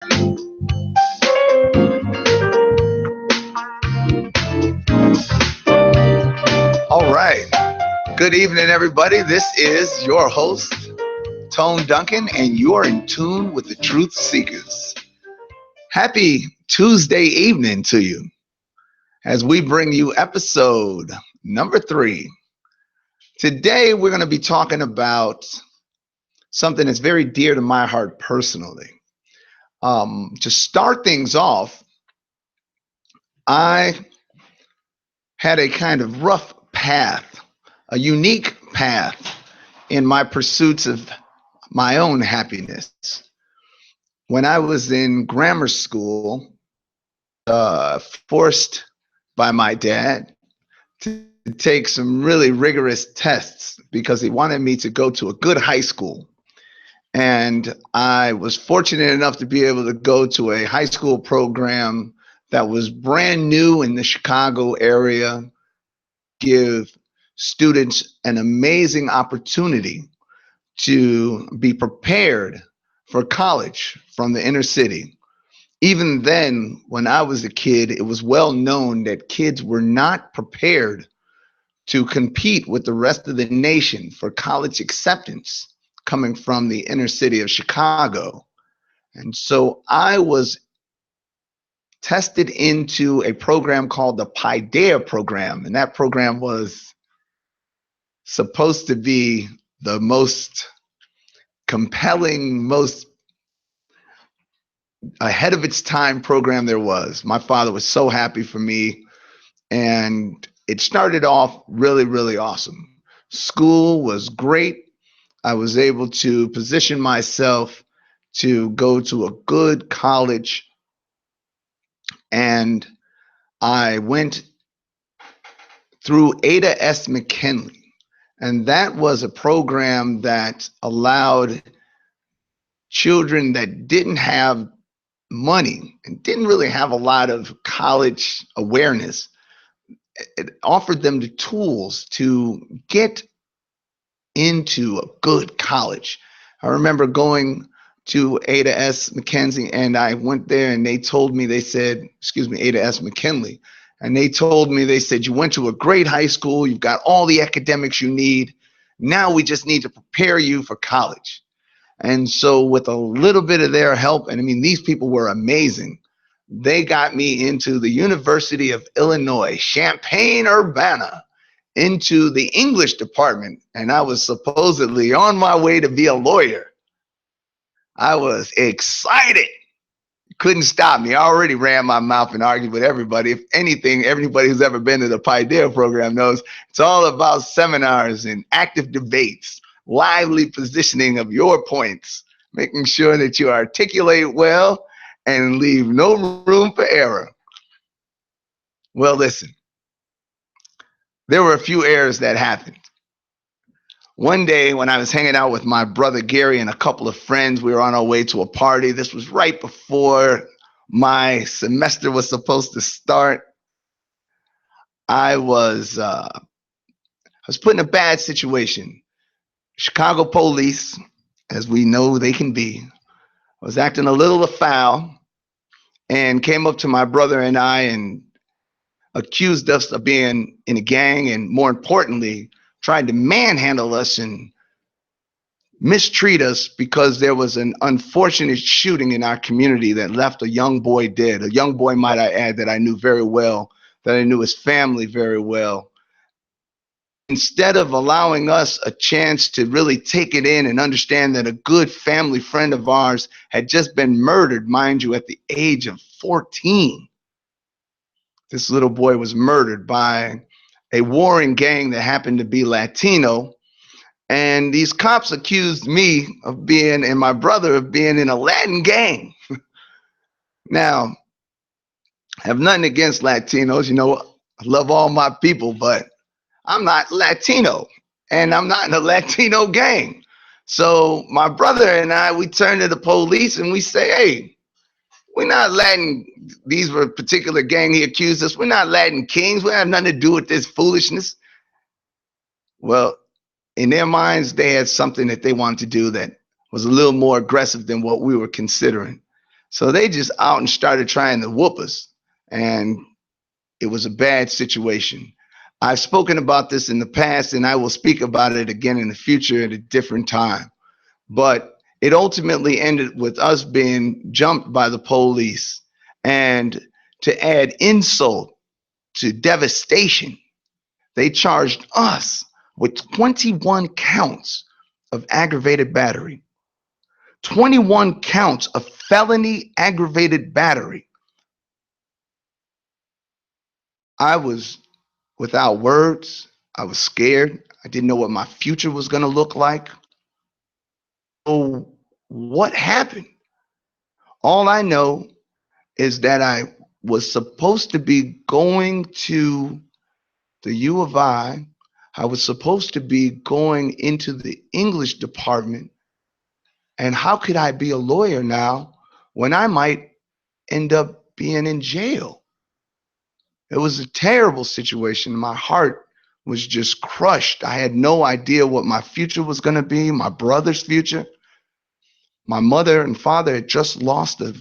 All right. Good evening, everybody. This is your host, Tone Duncan, and you're in tune with the Truth Seekers. Happy Tuesday evening to you as we bring you episode number 3. Today, we're going to be talking about something that's very dear to my heart personally. To start things off, I had a kind of rough path, a unique path in my pursuits of my own happiness. When I was in grammar school, forced by my dad to take some really rigorous tests because he wanted me to go to a good high school. And I was fortunate enough to be able to go to a high school program that was brand new in the Chicago area, give students an amazing opportunity to be prepared for college from the inner city. Even then, when I was a kid, it was well known that kids were not prepared to compete with the rest of the nation for college acceptance coming from the inner city of Chicago. And so I was tested into a program called the Paideia program. And that program was supposed to be the most compelling, most ahead of its time program there was. My father was so happy for me, and it started off really, really awesome. School was great. I was able to position myself to go to a good college, and I went through Ada S. McKinley, and that was a program that allowed children that didn't have money and didn't really have a lot of college awareness. It offered them the tools to get into a good college. I remember going to Ada S. McKenzie, and I went there and they told me, they said, excuse me, Ada S. McKinley. And they told me, they said, you went to a great high school, you've got all the academics you need. Now we just need to prepare you for college. And so with a little bit of their help, and I mean, these people were amazing. They got me into the University of Illinois, Champaign-Urbana, into the English department. And I was supposedly on my way to be a lawyer. I was excited. Couldn't stop me. I already ran my mouth and argued with everybody. If anything, everybody who's ever been to the Paideia program knows it's all about seminars and active debates, lively positioning of your points, making sure that you articulate well and leave no room for error. Well, listen, there were a few errors that happened. One day when I was hanging out with my brother Gary and a couple of friends, we were on our way to a party. This was right before my semester was supposed to start. I was put in a bad situation. Chicago police, as we know they can be, was acting a little afoul and came up to my brother and I and accused us of being in a gang, and more importantly, tried to manhandle us and mistreat us because there was an unfortunate shooting in our community that left a young boy dead. A young boy, might I add, that I knew very well, that I knew his family very well. Instead of allowing us a chance to really take it in and understand that a good family friend of ours had just been murdered, mind you, at the age of 14. This little boy was murdered by a warring gang that happened to be Latino. And these cops accused me of being, and my brother of being, in a Latin gang. Now, I have nothing against Latinos. You know, I love all my people, but I'm not Latino, and I'm not in a Latino gang. So my brother and I, we turn to the police and we say, hey, we're not Latin. These were a particular gang he accused us. We're not Latin kings. We have nothing to do with this foolishness. Well, in their minds, they had something that they wanted to do that was a little more aggressive than what we were considering. So they just out and started trying to whoop us. And it was a bad situation. I've spoken about this in the past, and I will speak about it again in the future at a different time. But it ultimately ended with us being jumped by the police. And to add insult to devastation, they charged us with 21 counts of aggravated battery, 21 counts of felony aggravated battery. I was without words. I was scared. I didn't know what my future was going to look like. So, what happened? All I know is that I was supposed to be going to the U of I. I was supposed to be going into the English department. And how could I be a lawyer now when I might end up being in jail? It was a terrible situation. My heart was just crushed. I had no idea what my future was going to be, my brother's future. My mother and father had just lost a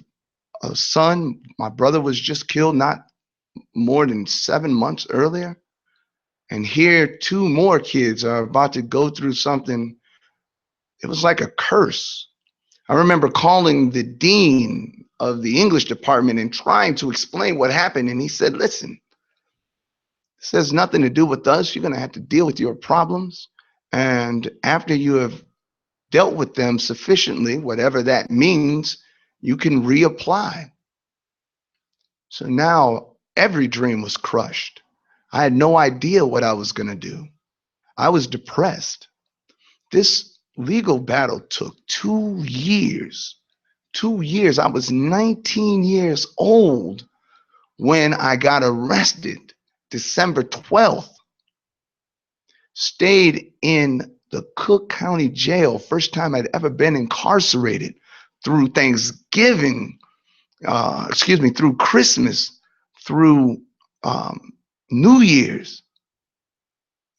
son. My brother was just killed not more than 7 months earlier. And here, two more kids are about to go through something. It was like a curse. I remember calling the dean of the English department and trying to explain what happened. And he said, listen, this has nothing to do with us. You're going to have to deal with your problems. And after you have dealt with them sufficiently, whatever that means, you can reapply. So now every dream was crushed. I had no idea what I was going to do. I was depressed. This legal battle took 2 years. 2 years. I was 19 years old when I got arrested, December 12th. Stayed in the Cook County Jail, first time I'd ever been incarcerated, through Thanksgiving, through Christmas, through New Year's.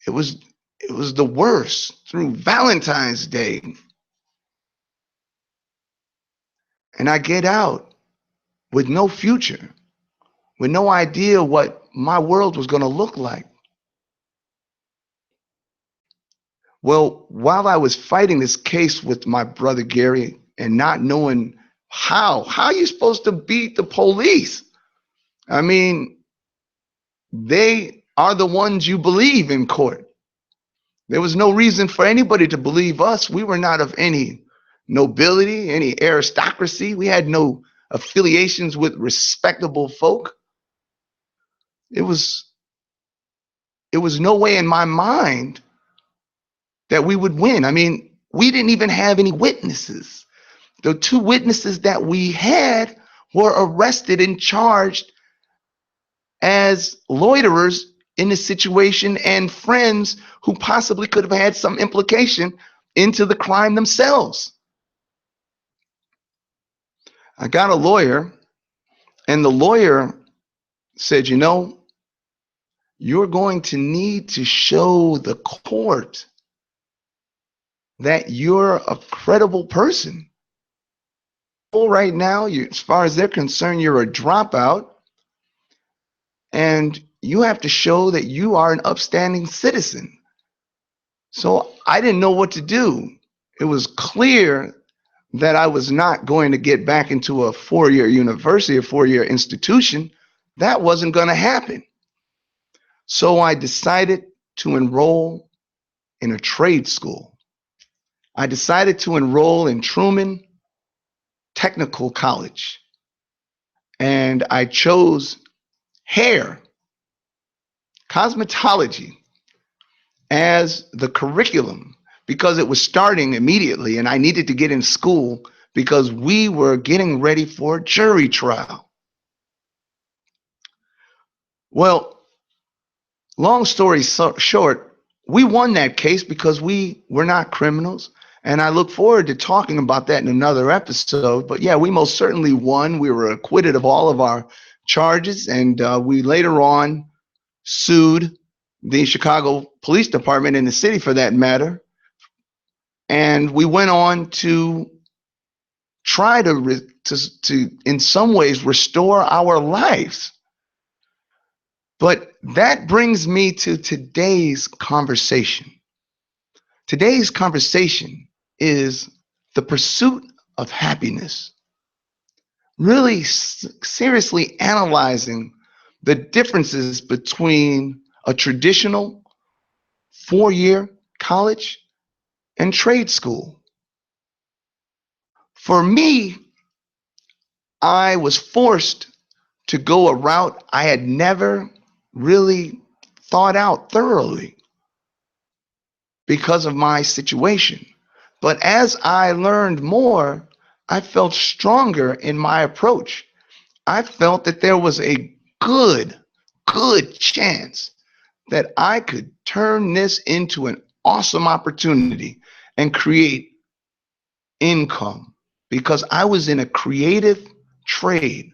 It was the worst, through Valentine's Day. And I get out with no future, with no idea what my world was going to look like. Well, while I was fighting this case with my brother Gary and not knowing how are you supposed to beat the police? I mean, they are the ones you believe in court. There was no reason for anybody to believe us. We were not of any nobility, any aristocracy. We had no affiliations with respectable folk. It was no way in my mind that we would win. I mean, we didn't even have any witnesses. The two witnesses that we had were arrested and charged as loiterers in the situation and friends who possibly could have had some implication into the crime themselves. I got a lawyer, and the lawyer said, you're going to need to show the court that you're a credible person. Right now, as far as they're concerned, you're a dropout, and you have to show that you are an upstanding citizen. So I didn't know what to do. It was clear that I was not going to get back into a four-year university, a four-year institution. That wasn't going to happen. So I decided to enroll in a trade school. I decided to enroll in Truman Technical College. And I chose hair, cosmetology as the curriculum because it was starting immediately and I needed to get in school because we were getting ready for a jury trial. Well, long story short, we won that case because we were not criminals. And I look forward to talking about that in another episode. But yeah, we most certainly won. We were acquitted of all of our charges. And we later on sued the Chicago Police Department in the city for that matter. And we went on to try to in some ways restore our lives. But that brings me to today's conversation. Today's conversation is the pursuit of happiness. Really seriously analyzing the differences between a traditional 4-year college and trade school. For me, I was forced to go a route I had never really thought out thoroughly because of my situation. But as I learned more, I felt stronger in my approach. I felt that there was a good chance that I could turn this into an awesome opportunity and create income because I was in a creative trade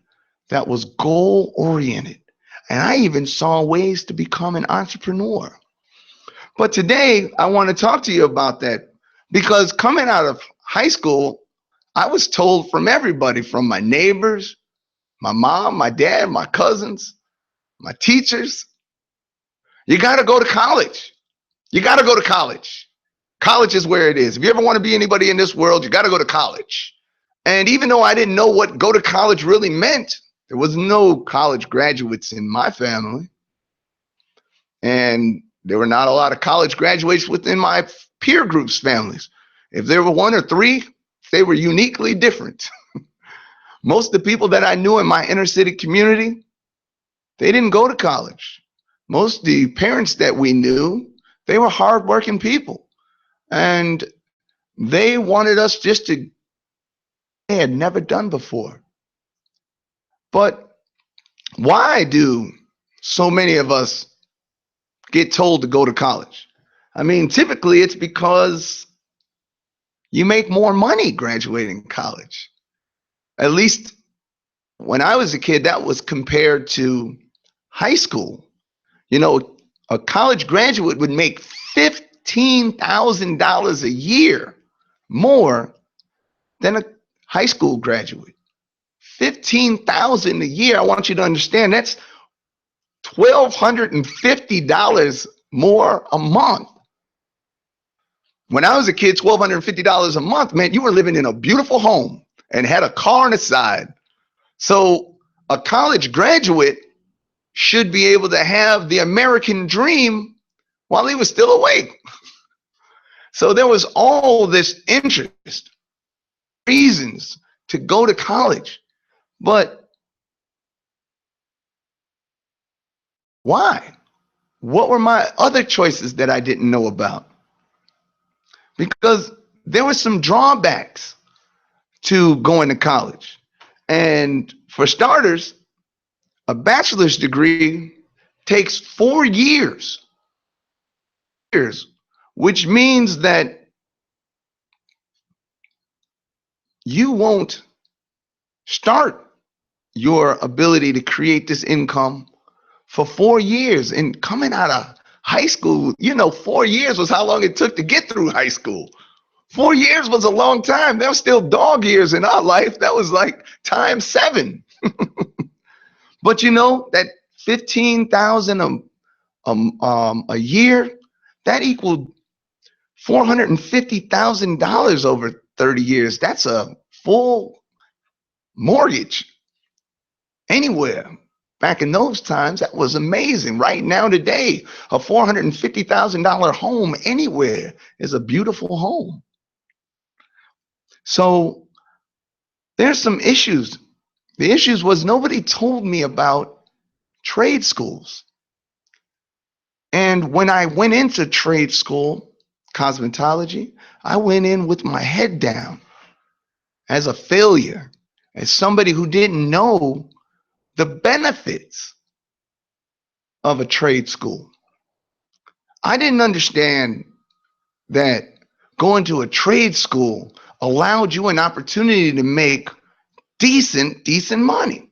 that was goal oriented. And I even saw ways to become an entrepreneur. But today I want to talk to you about that because coming out of high school, I was told from everybody, from my neighbors, my mom, my dad, my cousins, my teachers, you got to go to college. You got to go to college. College is where it is. If you ever want to be anybody in this world, you got to go to college. And even though I didn't know what go to college really meant, there was no college graduates in my family. And there were not a lot of college graduates within my peer group's families. If there were one or three, they were uniquely different. Most of the people that I knew in my inner city community, they didn't go to college. Most of the parents that we knew, they were hardworking people. And they wanted us just to, they had never done before. But why do so many of us get told to go to college? I mean, typically it's because you make more money graduating college. At least when I was a kid, that was compared to high school. You know, a college graduate would make $15,000 a year more than a high school graduate. $15,000 a year. I want you to understand that's $1,250 more a month. When I was a kid, $1,250 a month meant you were living in a beautiful home and had a car on the side. So a college graduate should be able to have the American dream while he was still awake. So there was all this interest, reasons to go to college. But why? What were my other choices that I didn't know about? Because there were some drawbacks to going to college. And for starters, a bachelor's degree takes 4 years, which means that you won't start your ability to create this income for 4 years. And coming out of high school, 4 years was how long it took to get through high school. 4 years was a long time. There were still dog years in our life. That was like times 7. But that 15,000 a year, that equaled $450,000 over 30 years. That's a full mortgage anywhere. Back in those times, that was amazing. Right now, today, a $450,000 home anywhere is a beautiful home. So there's some issues. The issues was nobody told me about trade schools. And when I went into trade school, cosmetology, I went in with my head down as a failure, as somebody who didn't know the benefits of a trade school. I didn't understand that going to a trade school allowed you an opportunity to make decent money.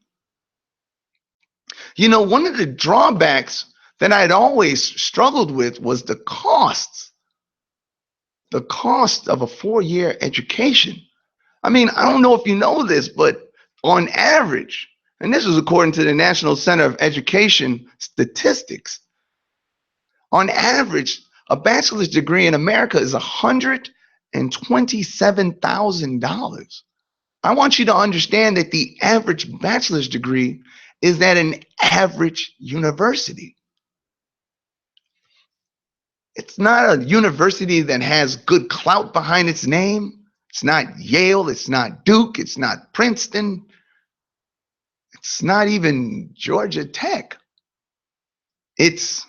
One of the drawbacks that I'd always struggled with was the costs. The cost of a 4-year education. I mean, I don't know if you know this, but on average, and this is according to the National Center of Education statistics, on average, a bachelor's degree in America is $127,000. I want you to understand that the average bachelor's degree is at an average university. It's not a university that has good clout behind its name. It's not Yale, it's not Duke, it's not Princeton, it's not even Georgia Tech. It's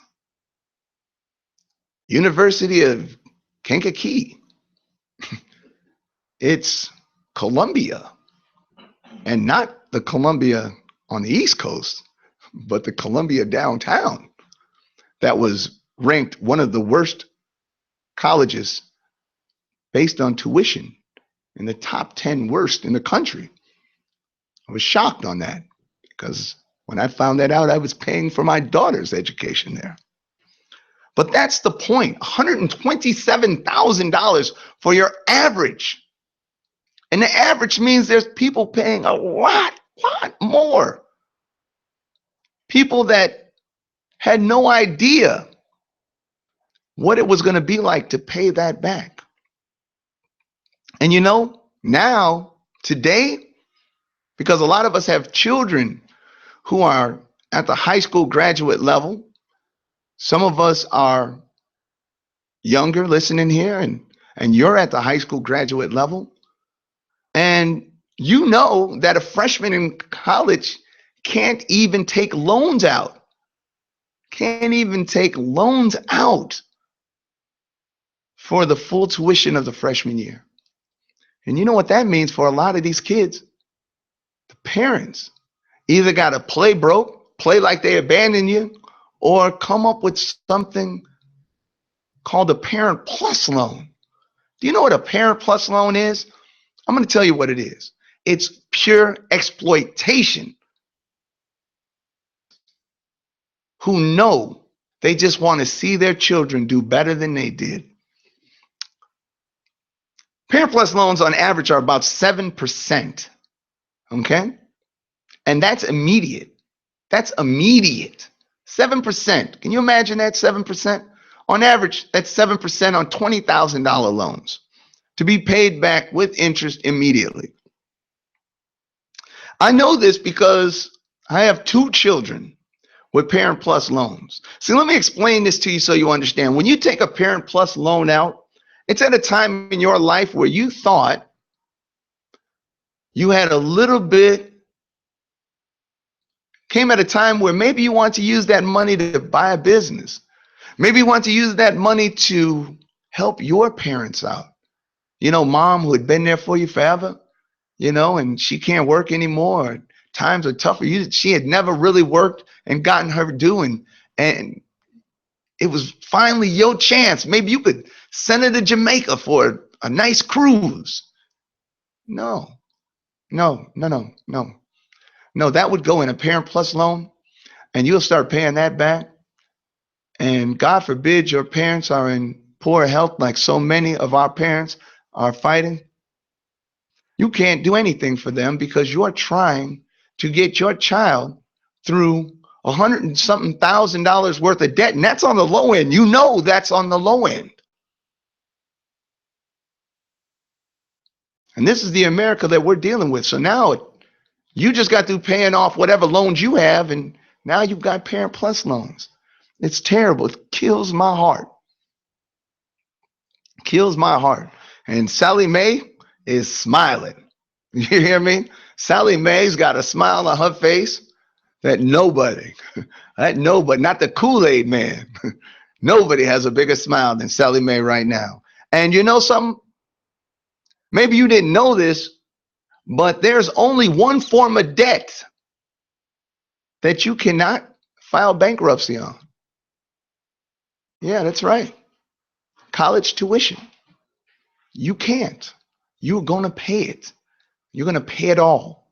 University of Kankakee. It's Columbia, and not the Columbia on the East Coast, but the Columbia downtown that was ranked one of the worst colleges based on tuition in the top 10 worst in the country. I was shocked on that because when I found that out, I was paying for my daughter's education there. But that's the point, $127,000 for your average. And the average means there's people paying a lot more. People that had no idea what it was going to be like to pay that back. And you know, now, today, because a lot of us have children who are at the high school graduate level, some of us are younger listening here, and you're at the high school graduate level. And you know that a freshman in college can't even take loans out. Can't even take loans out for the full tuition of the freshman year. And you know what that means for a lot of these kids? The parents either got to play broke, play like they abandoned you, or come up with something called a Parent Plus loan. Do you know what a Parent Plus loan is? I'm going to tell you what it is. It's pure exploitation. Who know they just want to see their children do better than they did. Parent Plus loans on average are about 7%. Okay? And that's immediate. That's immediate. 7%. Can you imagine that? 7%? On average, that's 7% on $20,000 loans to be paid back with interest immediately. I know this because I have 2 children with Parent Plus loans. So let me explain this to you so you understand. When you take a Parent Plus loan out, it's at a time in your life where you thought you had a little bit, came at a time where maybe you want to use that money to buy a business. Maybe you want to use that money to help your parents out. You know, mom who had been there for you forever, you know, and she can't work anymore. Times are tougher. She had never really worked and gotten her due, and it was finally your chance. Maybe you could send her to Jamaica for a nice cruise. No, no, no, no, no. No, that would go in a Parent Plus loan, and you'll start paying that back. And God forbid your parents are in poor health like so many of our parents are fighting. You can't do anything for them because you're trying to get your child through $100 and something thousand worth of debt. And that's on the low end. You know that's on the low end. And this is the America that we're dealing with. So now you just got through paying off whatever loans you have, and now you've got Parent Plus loans. It's terrible. It kills my heart. Kills my heart. And Sally Mae is smiling. You hear me? Sally Mae's got a smile on her face that nobody, not the Kool-Aid man, nobody has a bigger smile than Sally Mae right now. And you know something? Maybe you didn't know this, but there's only one form of debt that you cannot file bankruptcy on. Yeah, that's right. College tuition. You can't. You're going to pay it. You're going to pay it all.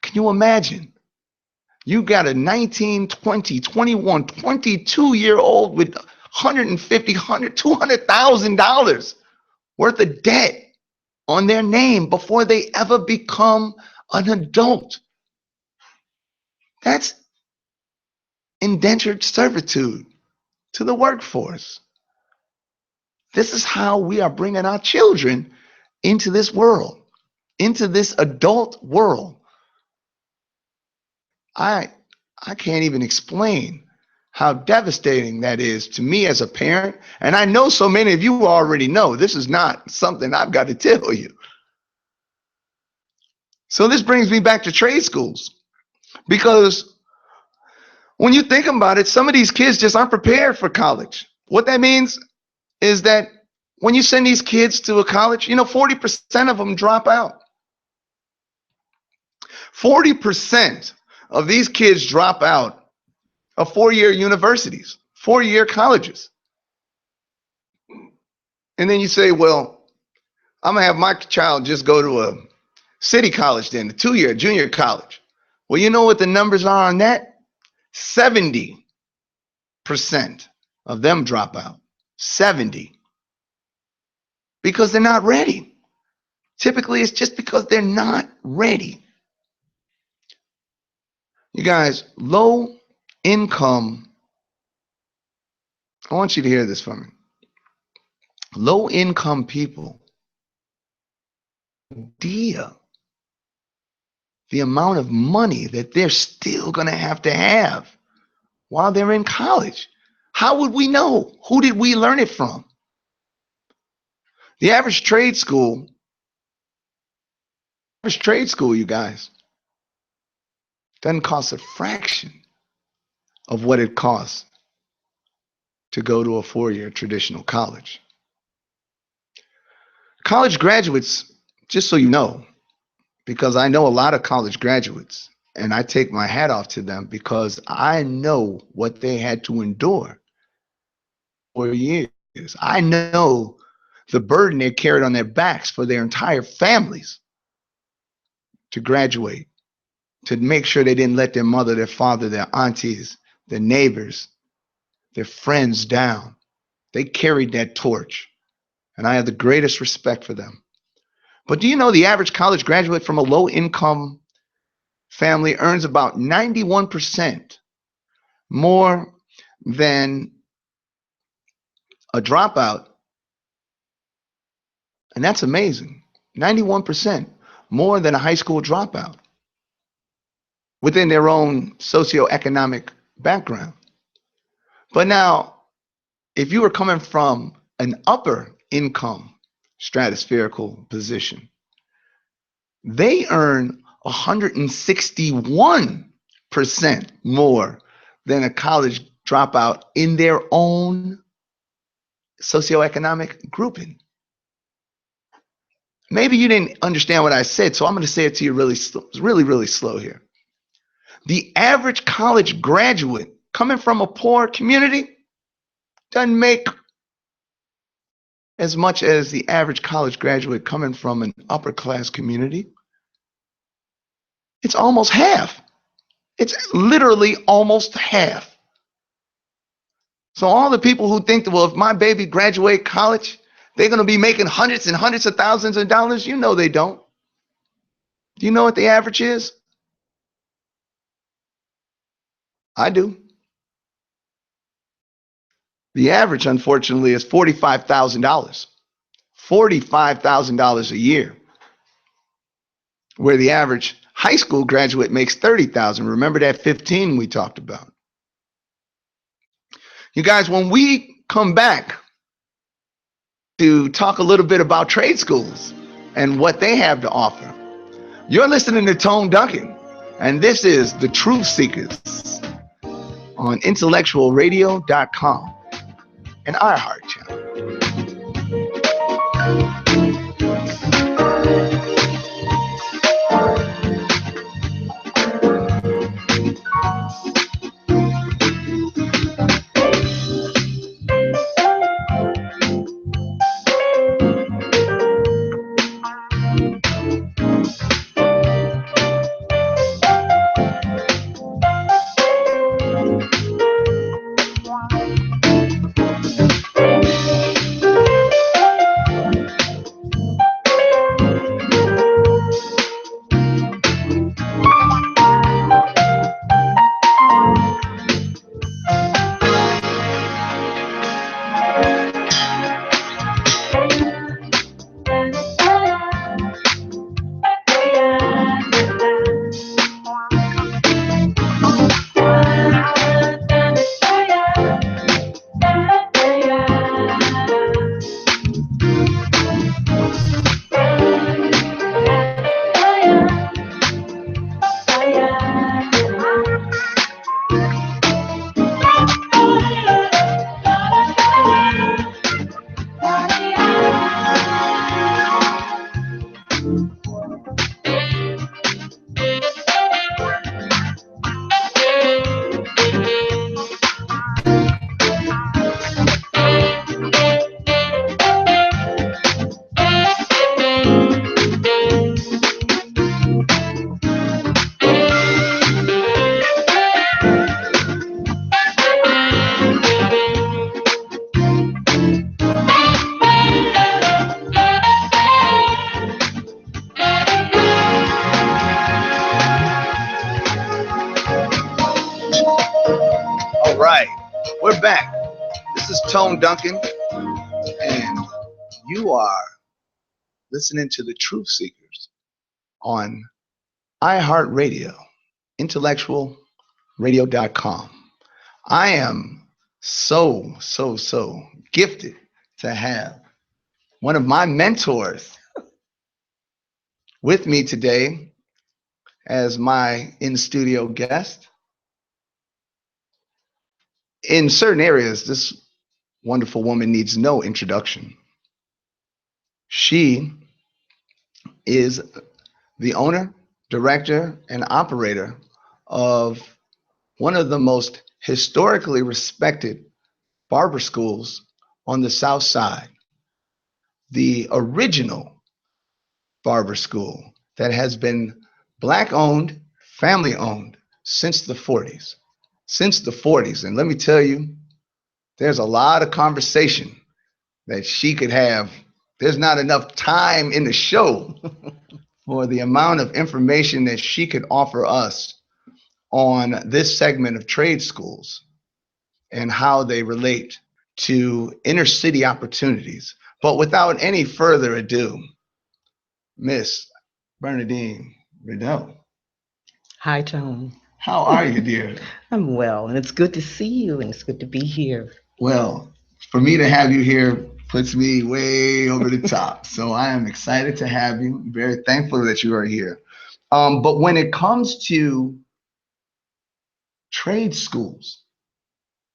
Can you imagine? You got a 19, 20, 21, 22-year-old with $150,000, $200,000 worth of debt. on their name before they ever become an adult. That's indentured servitude to the workforce. This is how we are bringing our children into this world, into this adult world. I can't even explain how devastating that is to me as a parent. And I know so many of you already know this is not something I've got to tell you. So this brings me back to trade schools, because when you think about it, some of these kids just aren't prepared for college. What that means is that when you send these kids to a college, 40% of them drop out. 40% of these kids drop out of four-year universities, four-year colleges. And then you say, well, I'm going to have my child just go to a city college then, a two-year junior college. Well, you know what the numbers are on that? 70% of them drop out. 70. Because they're not ready. Typically, it's just because they're not ready. You guys, low income, I want you to hear this from me. Low income people, idea the amount of money that they're still going to have while they're in college. How would we know? Who did we learn it from? The average trade school, you guys, doesn't cost a fraction of what it costs to go to a four-year traditional college. College graduates, just so you know, because I know a lot of college graduates, and I take my hat off to them because I know what they had to endure for years. I know the burden they carried on their backs for their entire families to graduate, to make sure they didn't let their mother, their father, their aunties, their neighbors, their friends down. They carried that torch, and I have the greatest respect for them. But do you know the average college graduate from a low-income family earns about 91% more than a dropout? And that's amazing. 91% more than a high school dropout within their own socioeconomic background. But now, if you were coming from an upper income stratospherical position, they earn 161% more than a college dropout in their own socioeconomic grouping. Maybe you didn't understand what I said, so I'm going to say it to you really slow here. The average college graduate coming from a poor community doesn't make as much as the average college graduate coming from an upper class community. It's almost half. It's literally almost half. So all the people who think that, well, if my baby graduate college, they're going to be making hundreds and hundreds of thousands of dollars, you know they don't. Do you know what the average is? I do. The average, unfortunately, is $45,000. $45,000 a year, where the average high school graduate makes $30,000. Remember that 15 we talked about. You guys, when we come back to talk a little bit about trade schools and what they have to offer, you're listening to Tone Duncan, and this is the Truth Seekrz on IntellectualRadio.com and iHeart channel. All right, we're back. This is Tone Duncan, and you are listening to the Truth Seekrz on iHeartRadio, IntellectualRadio.com. I am so gifted to have one of my mentors with me today as my in-studio guest. In certain areas, this wonderful woman needs no introduction. She is the owner, director, and operator of one of the most historically respected barber schools on the South Side, the original barber school that has been Black owned, family owned since the 40s. Since the 40s. And let me tell you, there's a lot of conversation that she could have. There's not enough time in the show for the amount of information that she could offer us on this segment of trade schools and how they relate to inner city opportunities. But without any further ado, Miss Bernadine Rideau. Hi, Tone. How are you, dear? I'm well, and it's good to see you, and it's good to be here. Well, for me to have you here puts me way over the top. So I am excited to have you. I'm very thankful that you are here. But when it comes to trade schools,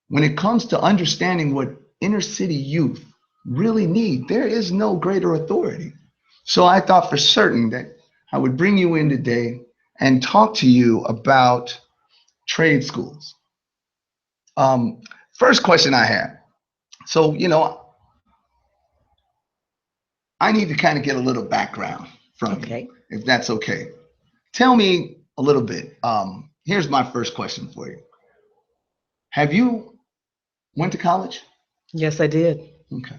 when it comes to understanding what inner city youth really need, there is no greater authority. So I thought for certain that I would bring you in today and talk to you about trade schools. Um, First question I have. So, I need to kind of get a little background from you, Okay. if that's okay. Tell me a little bit. Here's my first question for you. Have you went to college? Yes, I did. Okay.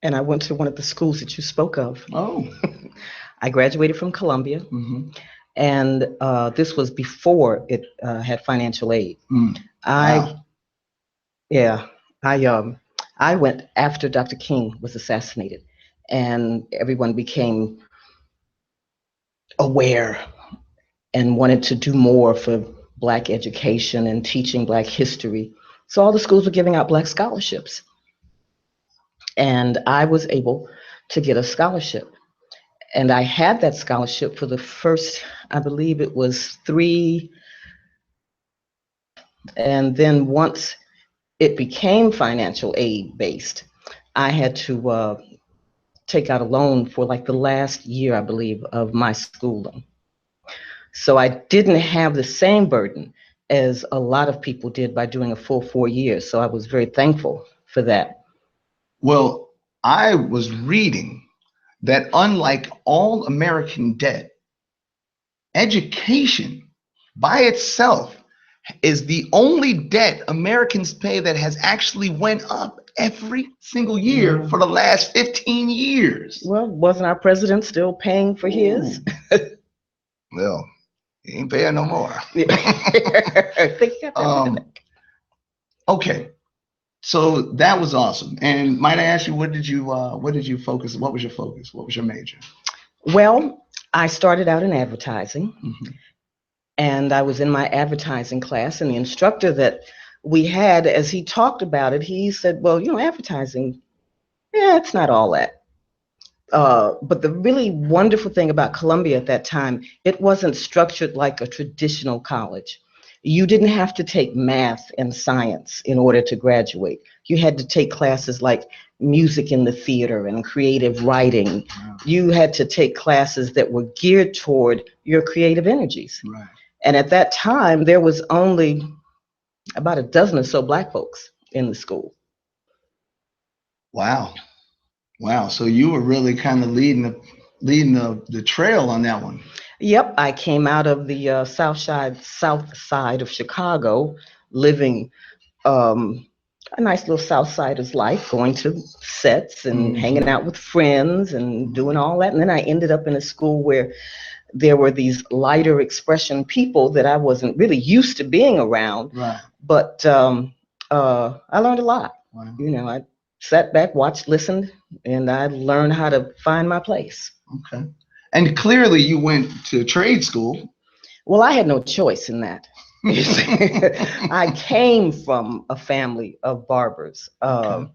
And I went to one of the schools that you spoke of. Oh. I graduated from Columbia, Mm-hmm. and this was before it had financial aid. Mm. I, Wow. yeah, I went after Dr. King was assassinated, and everyone became aware and wanted to do more for Black education and teaching Black history. So all the schools were giving out Black scholarships. And I was able to get a scholarship. And I had that scholarship for the first, I believe it was 3. And then once it became financial aid based, I had to take out a loan for like the last year, I believe, of my schooling. So I didn't have the same burden as a lot of people did by doing a full 4 years. So I was very thankful for that. Well, I was reading that unlike all American debt, education by itself is the only debt Americans pay that has actually went up every single year for the last 15 years. Well, wasn't our president still paying for his? Well, he ain't paying no more. I think you got that. Okay, so that was awesome. And might I ask you, what did you focus? What was your focus? What was your major? Well, I started out in advertising, Mm-hmm. and I was in my advertising class, and the instructor that we had, as he talked about it, he said, well, advertising, yeah, it's not all that. But the really wonderful thing about Columbia at that time, it wasn't structured like a traditional college. You didn't have to take math and science in order to graduate. You had to take classes like music in the theater and creative writing. Wow. You had to take classes that were geared toward your creative energies. Right. And at that time, there was only about a dozen or so Black folks in the school. Wow. Wow. So you were really kind of leading the trail on that one. Yep, I came out of the south side of Chicago, living a nice little South Sider's life, going to sets and hanging out with friends and doing all that. And then I ended up in a school where there were these lighter expression people that I wasn't really used to being around. Right. But I learned a lot. Wow. I sat back, watched, listened, and I learned how to find my place. Okay. And clearly you went to trade school. Well, I had no choice in that. I came from a family of barbers. Okay.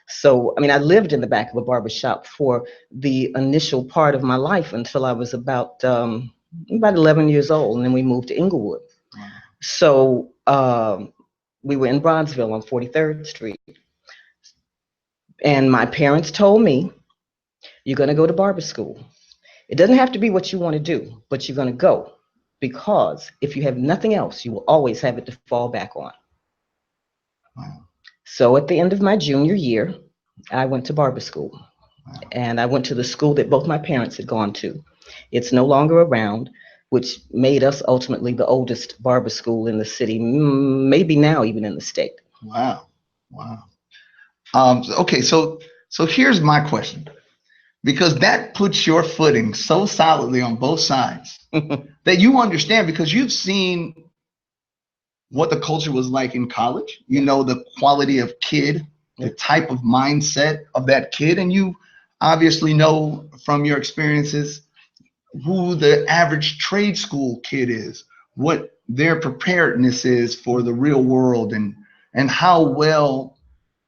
So, I mean, I lived in the back of a barber shop for the initial part of my life until I was about 11 years old, and then we moved to Inglewood. Wow. So we were in Bronzeville on 43rd Street. And my parents told me, you're going to go to barber school. It doesn't have to be what you want to do, but you're going to go. Because if you have nothing else, you will always have it to fall back on. Wow. So at the end of my junior year, I went to barber school. Wow. And I went to the school that both my parents had gone to. It's no longer around, which made us ultimately the oldest barber school in the city, maybe now even in the state. Wow. Wow. Okay, so here's my question, because that puts your footing so solidly on both sides that you understand, because you've seen what the culture was like in college. You know the quality of kid, the type of mindset of that kid, and you obviously know from your experiences who the average trade school kid is, what their preparedness is for the real world, and how well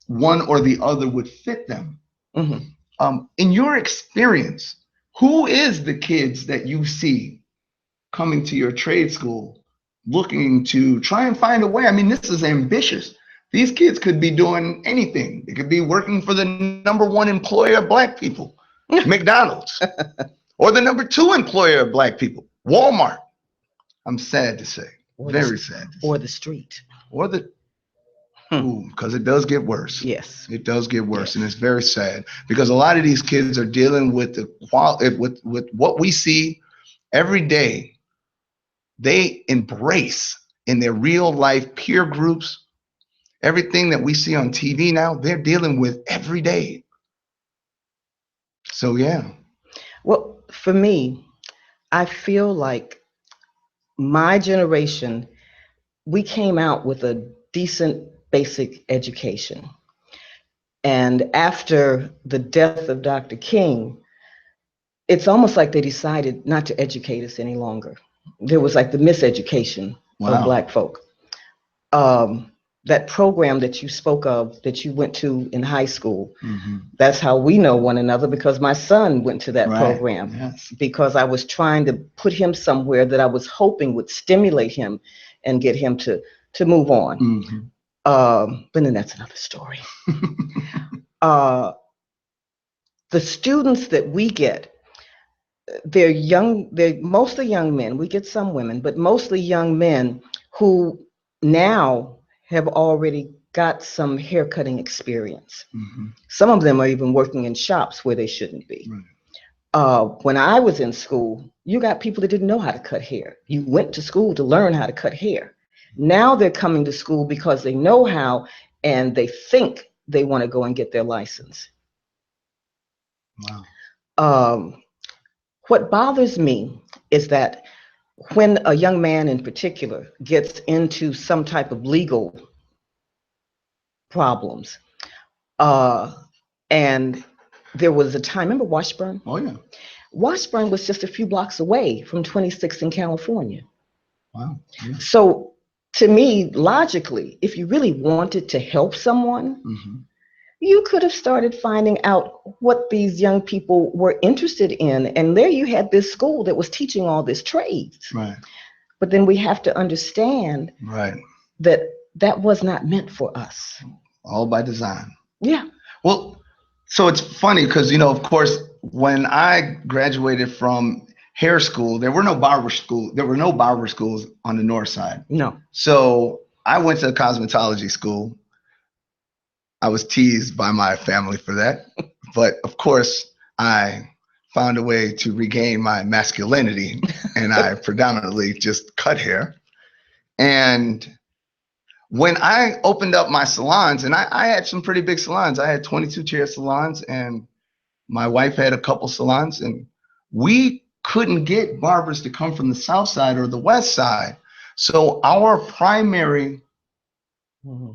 one or the other would fit them. Mm-hmm. In your experience, who is the kids that you see coming to your trade school looking to try and find a way? I mean, this is ambitious. These kids could be doing anything. They could be working for the number one employer of Black people, McDonald's, or the number two employer of Black people, Walmart. I'm sad to say, very sad. Or the street. Or the because it does get worse. Yes. It does get worse, and it's very sad, because a lot of these kids are dealing with the with what we see every day. They embrace in their real life peer groups everything that we see on TV now. They're dealing with every day. So yeah. Well, for me, I feel like my generation, we came out with a decent basic education. And after the death of Dr. King, it's almost like they decided not to educate us any longer. There was like the miseducation of Black folk. That program that you spoke of, that you went to in high school, that's how we know one another, because my son went to that program. Yes. Because I was trying to put him somewhere that I was hoping would stimulate him and get him to move on. But then that's another story. The students that we get, they're mostly young men. We get some women, but mostly young men who now have already got some haircutting experience. Some of them are even working in shops where they shouldn't be. When I was in school, you got people that didn't know how to cut hair. You went to school to learn how to cut hair. Now they're coming to school because they know how, and they think they want to go and get their license. Wow. What bothers me is that when a young man in particular gets into some type of legal problems, and there was a time, remember Washburn? Oh yeah. Washburn was just a few blocks away from 26th in California. Wow. Yeah. So to me, logically, if you really wanted to help someone, you could have started finding out what these young people were interested in. And there you had this school that was teaching all this trades. Right. But then we have to understand that that was not meant for us. All by design. Yeah. Well, so it's funny because, of course, when I graduated from hair school, there were no barber schools on the north side. No. So I went to a cosmetology school. I was teased by my family for that. But of course, I found a way to regain my masculinity, and I predominantly just cut hair. And when I opened up my salons, and I had some pretty big salons. I had 22 chair salons, and my wife had a couple salons, and we couldn't get barbers to come from the south side or the west side. So our primary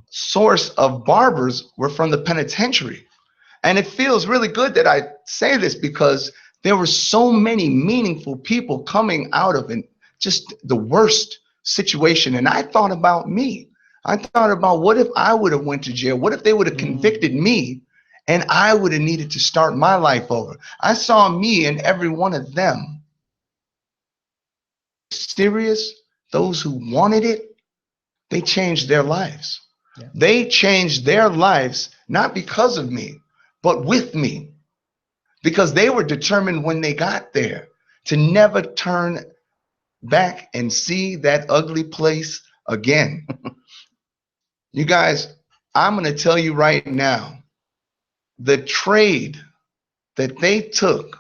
source of barbers were from the penitentiary. And it feels really good that I say this because there were so many meaningful people coming out of it, just the worst situation. And I thought about me. I thought about, what if I would have went to jail? What if they would have convicted me and I would have needed to start my life over? I saw me in every one of them. Serious, those who wanted it, they changed their lives. Yeah. They changed their lives, not because of me, but with me, because they were determined when they got there to never turn back and see that ugly place again. You guys, I'm going to tell you right now, the trade that they took,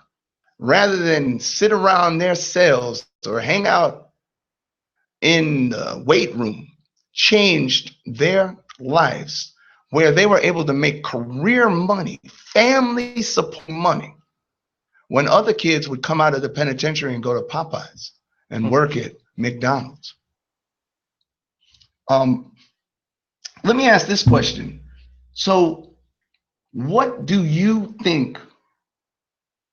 rather than sit around their cells or hang out in the weight room, changed their lives, where they were able to make career money, family support money, when other kids would come out of the penitentiary and go to Popeyes and work at McDonald's. Let me ask this question. So what do you think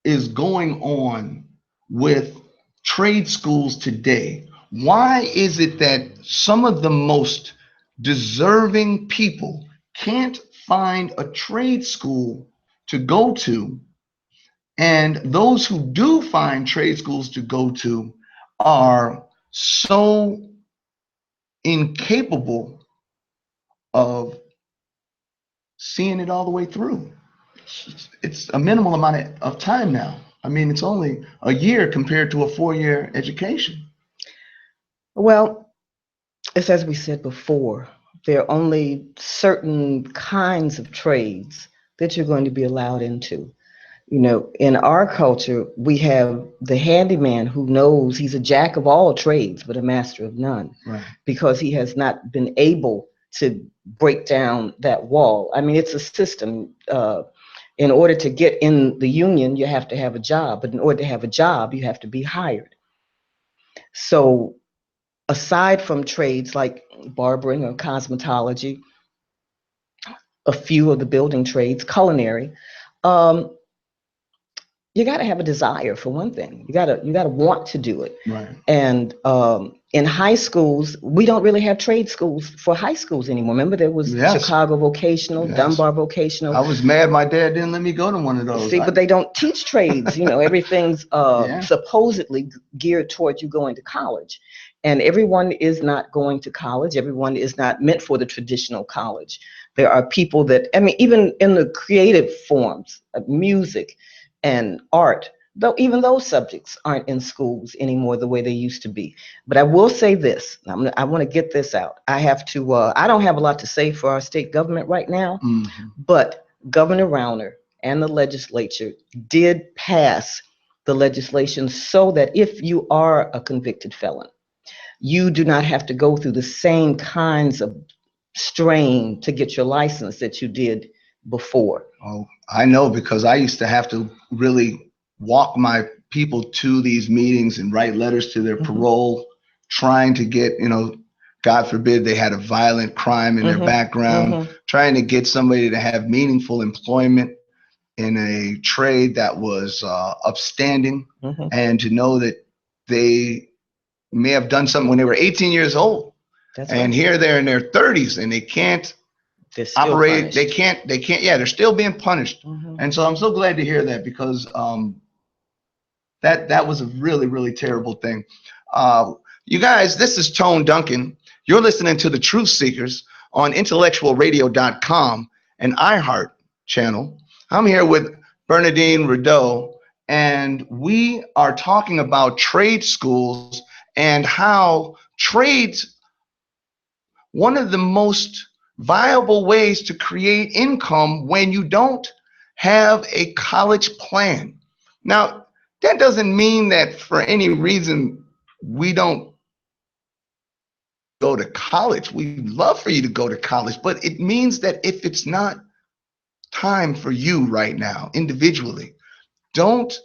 is going on with trade schools today? Why is it that some of the most deserving people can't find a trade school to go to, and those who do find trade schools to go to are so incapable of seeing it all the way through? It's a minimal amount of time now. I mean, it's only a year compared to a 4-year education. Well, it's as we said before, there are only certain kinds of trades that you're going to be allowed into. You know, in our culture, we have the handyman who knows he's a jack of all trades, but a master of none, right, because he has not been able to break down that wall. I mean, it's a system. In order to get in the union, you have to have a job, but in order to have a job, you have to be hired. So aside from trades like barbering or cosmetology, a few of the building trades, culinary, you got to have a desire for one thing. You got to want to do it. Right. And in high schools, we don't really have trade schools for high schools anymore. Remember, there was Chicago Vocational, Dunbar Vocational. I was mad my dad didn't let me go to one of those. See, but they don't teach trades. You know, everything's supposedly geared towards you going to college. And everyone is not going to college. Everyone is not meant for the traditional college. There are people that, I mean, even in the creative forms of music and art, though even those subjects aren't in schools anymore the way they used to be. But I will say this, I want to get this out. I have to, I don't have a lot to say for our state government right now, but Governor Rauner and the legislature did pass the legislation so that if you are a convicted felon, you do not have to go through the same kinds of strain to get your license that you did before. Oh, I know, because I used to have to really walk my people to these meetings and write letters to their parole, trying to get, you know, God forbid they had a violent crime in their background, trying to get somebody to have meaningful employment in a trade that was upstanding, and to know that they may have done something when they were 18 years old. That's and right. Here they're in their 30s and they can't operate. Punished. They can't. Yeah, they're still being punished. And so I'm so glad to hear that, because that was a really, really terrible thing. You guys, this is Tone Duncan. You're listening to the Truth Seekrz on IntellectualRadio.com and iHeart channel. I'm here with Bernardine Rideau, and we are talking about trade schools and how trades, one of the most viable ways to create income when you don't have a college plan. Now, that doesn't mean that for any reason we don't go to college. We'd love for you to go to college, but it means that if it's not time for you right now individually, don't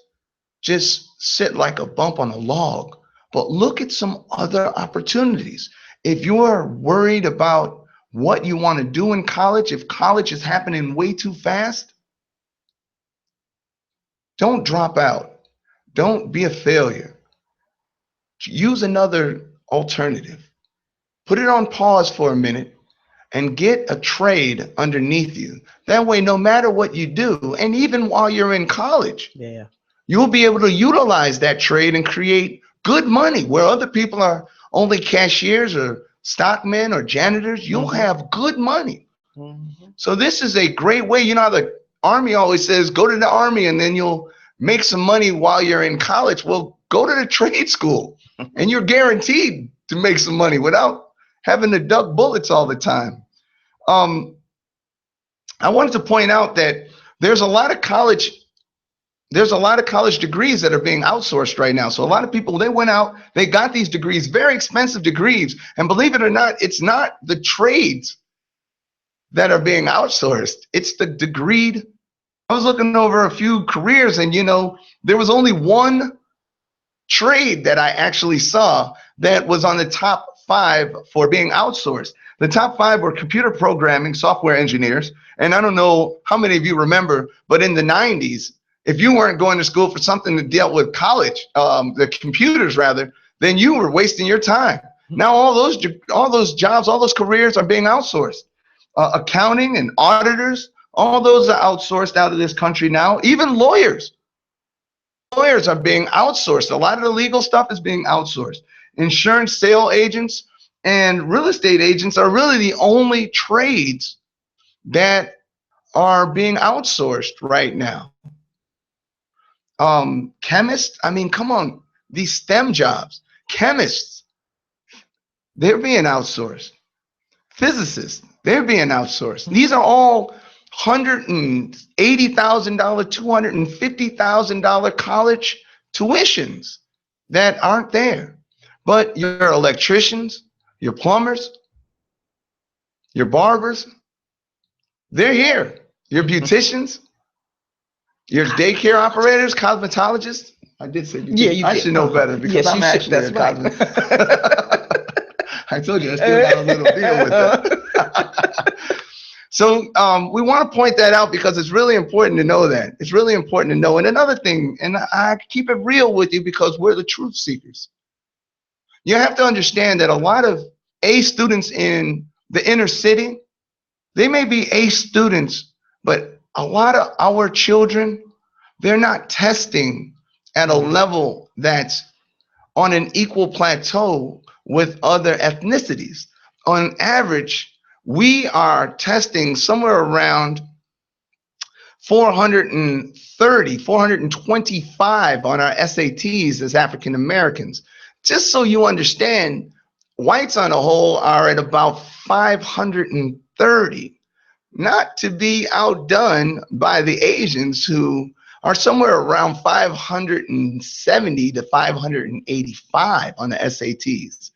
just sit like a bump on a log, but look at some other opportunities. If you're worried about what you want to do in college, if college is happening way too fast, don't drop out. Don't be a failure. Use another alternative. Put it on pause for a minute and get a trade underneath you. That way, no matter what you do, and even while you're in college, Yeah. you'll be able to utilize that trade and create good money where other people are only cashiers or stockmen or janitors. You'll have good money. So this is a great way. You know how the Army always says, go to the Army and then you'll make some money while you're in college. Well, go to the trade school and you're guaranteed to make some money without having to duck bullets all the time. I wanted to point out that there's a lot of college degrees that are being outsourced right now. So a lot of people, they went out, they got these degrees, very expensive degrees, and believe it or not, it's not the trades that are being outsourced. It's the degreed. I was looking over a few careers, and there was only one trade that I actually saw that was on the top 5 for being outsourced. The top 5 were computer programming, software engineers. And I don't know how many of you remember, but in the 90s, if you weren't going to school for something that dealt with college, the computers rather, then you were wasting your time. Now all those jobs, all those careers are being outsourced. Accounting and auditors, all those are outsourced out of this country now. Even lawyers are being outsourced. A lot of the legal stuff is being outsourced. Insurance sale agents and real estate agents are really the only trades that are being outsourced right now. Chemists, I mean, come on, these STEM jobs, chemists, they're being outsourced. Physicists, they're being outsourced. These are all $180,000, $250,000 college tuitions that aren't there. But your electricians, your plumbers, your barbers, they're here. Your beauticians, your daycare operators, cosmetologists. I did say beautician. Yeah, you I did. should know better because Yes, I'm actually that's a right. I told you I still got a little deal with that. So we want to point that out because it's really important to know that. It's really important to know. And another thing, and I keep it real with you because we're the truth seekers. You have to understand that a lot of A students in the inner city, they may be A students, but a lot of our children, they're not testing at a level that's on an equal plateau with other ethnicities. On average, we are testing somewhere around 430, 425 on our SATs as African Americans. Just so you understand, whites on a whole are at about 530, not to be outdone by the Asians who are somewhere around 570 to 585 on the SATs.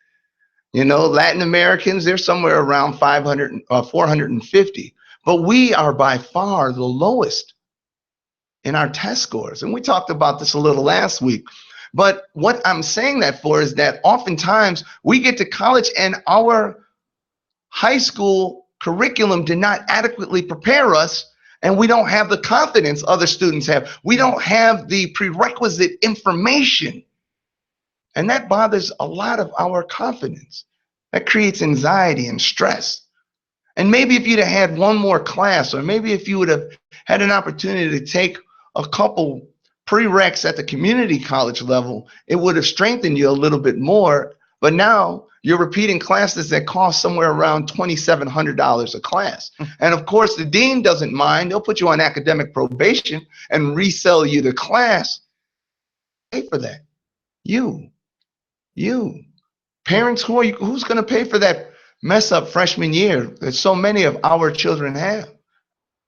Latin Americans, they're somewhere around 500, 450. But we are by far the lowest in our test scores. And we talked about this a little last week. But what I'm saying that for is that oftentimes we get to college and our high school curriculum did not adequately prepare us, and we don't have the confidence other students have. We don't have the prerequisite information. And that bothers a lot of our confidence. That creates anxiety and stress. And maybe if you'd have had one more class, or maybe if you would have had an opportunity to take a couple prereqs at the community college level, it would have strengthened you a little bit more. But now you're repeating classes that cost somewhere around $2,700 a class. And of course, the dean doesn't mind. They'll put you on academic probation and resell you the class. Pay for that. You. Parents, who's going to pay for that mess up freshman year that so many of our children have?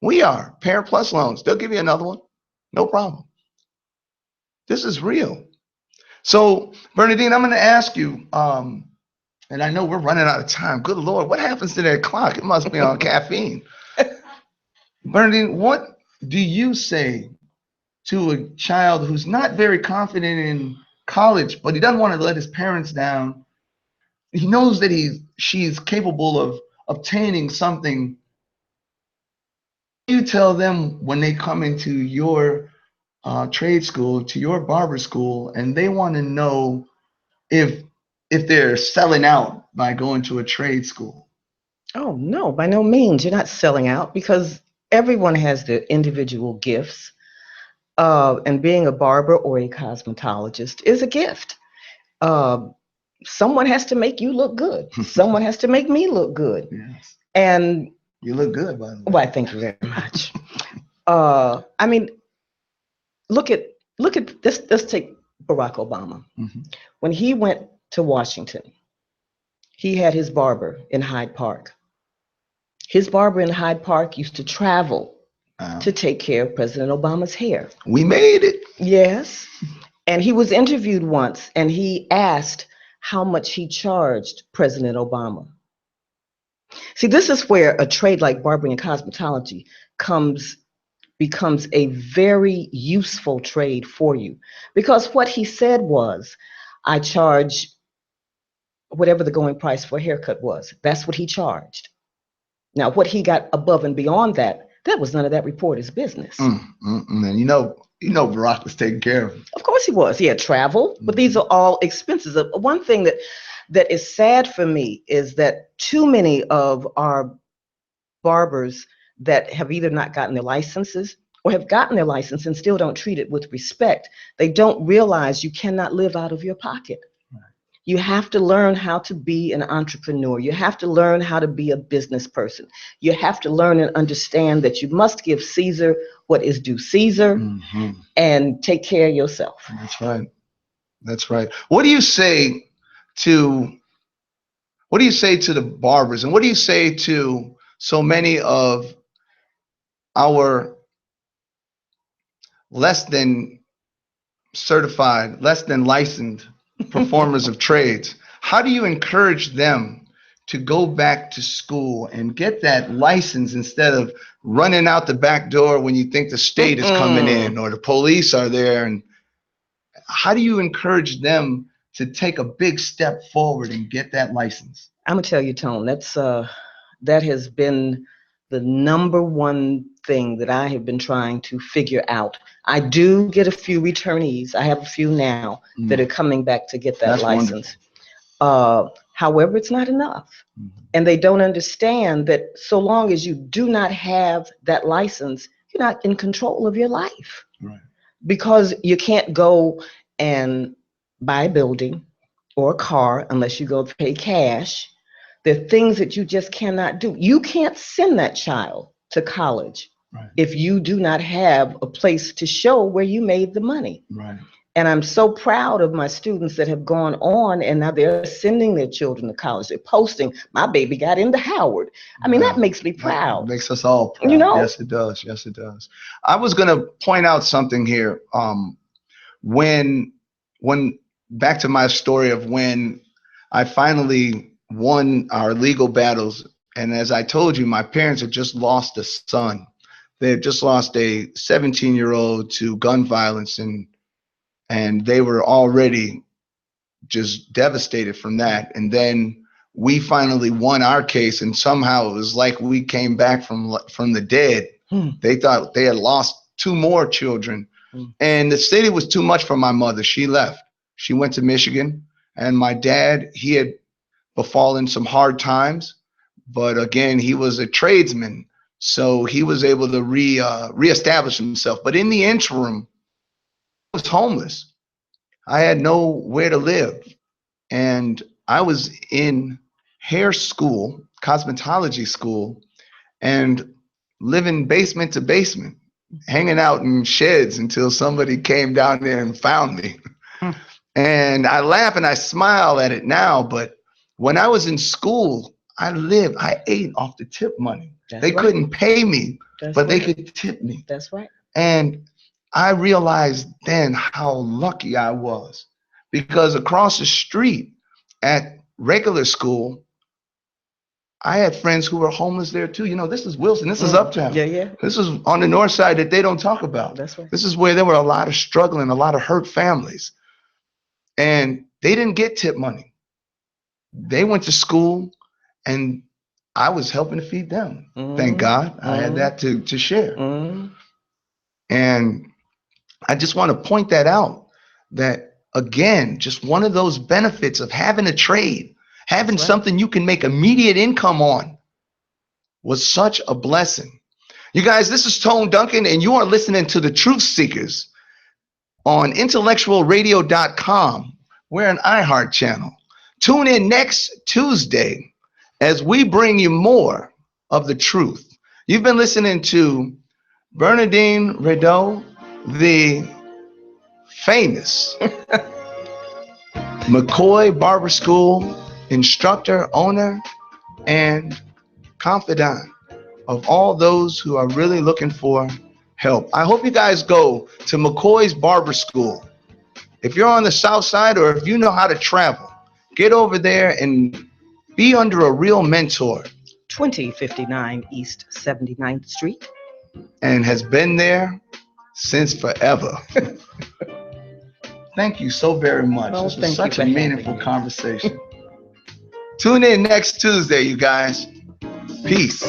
We are. Parent Plus loans. They'll give you another one. No problem. This is real. So, Bernadine, I'm going to ask you, and I know we're running out of time. Good Lord, what happens to that clock? It must be on caffeine. Bernadine, what do you say to a child who's not very confident in college, but he doesn't want to let his parents down. He knows that she's capable of obtaining something. You tell them when they come into your trade school, to your barber school, and they want to know if they're selling out by going to a trade school. Oh, no, by no means. You're not selling out because everyone has their individual gifts. And being a barber or a cosmetologist is a gift. Uh, Someone has to make you look good. Someone has to make me look good. Yes. And you look good, by the way. Why, thank you very much. I mean, look at this. Let's take Barack Obama. Mm-hmm. When he went to Washington, he had his barber in Hyde Park. His barber in Hyde Park used to travel to take care of President Obama's hair. We made it. Yes. And he was interviewed once, and he asked how much he charged President Obama. See, this is where a trade like barbering and cosmetology becomes a very useful trade for you. Because what he said was, I charge whatever the going price for a haircut was. That's what he charged. Now, what he got above and beyond that was none of that reporter's business. And you know Barack was taken care of. Of course he was. He had travel, but these are all expenses. One thing that is sad for me is that too many of our barbers that have either not gotten their licenses or have gotten their license and still don't treat it with respect. They don't realize you cannot live out of your pocket. You have to learn how to be an entrepreneur. You have to learn how to be a business person. You have to learn and understand that you must give Caesar what is due Caesar and take care of yourself. That's right. That's right. What do you say to the barbers, and what do you say to so many of our less than certified, less than licensed performers of trades? How do you encourage them to go back to school and get that license instead of running out the back door when you think the state is coming in or the police are there? And how do you encourage them to take a big step forward and get that license? I'm gonna tell you, Tone, that has been the number one thing that I have been trying to figure out. I do get a few returnees. I have a few now that are coming back to get that license. However, it's not enough. And they don't understand that so long as you do not have that license, you're not in control of your life. Right. Because you can't go and buy a building or a car unless you go pay cash. There are things that you just cannot do. You can't send that child to college if you do not have a place to show where you made the money. Right. And I'm so proud of my students that have gone on and now they're sending their children to college. They're posting, my baby got into Howard. I mean, that makes me proud. That makes us all proud. You know? Yes, it does. Yes, it does. I was going to point out something here. When back to my story of when I finally won our legal battles. And as I told you, my parents had just lost a son. They had just lost a 17-year-old to gun violence, and they were already just devastated from that. And then we finally won our case, and somehow it was like we came back from the dead. They thought they had lost two more children, and the city was too much for my mother. She left. She went to Michigan, and my dad, he had befallen some hard times, but again, he was a tradesman, so he was able to reestablish himself. But in the interim, I was homeless. I had nowhere to live, and I was in hair school, cosmetology school, and living basement to basement, hanging out in sheds until somebody came down there and found me. And I laugh and I smile at it now, but when I was in school, I ate off the tip money. They couldn't pay me, but they could tip me. That's right. And I realized then how lucky I was, because across the street at regular school, I had friends who were homeless there too. You know, this is Wilson. This is Uptown. Yeah, yeah. This is on the north side that they don't talk about. That's right. This is where there were a lot of struggling, a lot of hurt families. And they didn't get tip money. They went to school, and I was helping to feed them. Thank God I had that to share. And I just want to point that out, that again, just one of those benefits of having a trade, having something you can make immediate income on, was such a blessing. You guys, this is Tone Duncan, and you are listening to the Truth Seekrz on IntellectualRadio.com. We're an iHeart channel. Tune in next Tuesday as we bring you more of the truth. You've been listening to Bernardine Rideau, the famous McCoy Barber School instructor, owner, and confidant of all those who are really looking for help. I hope you guys go to McCoy's Barber School. If you're on the south side, or if you know how to travel, get over there and be under a real mentor. 2059 East 79th Street. And has been there since forever. Thank you so very much. This was such a meaningful conversation. Tune in next Tuesday, you guys. Peace.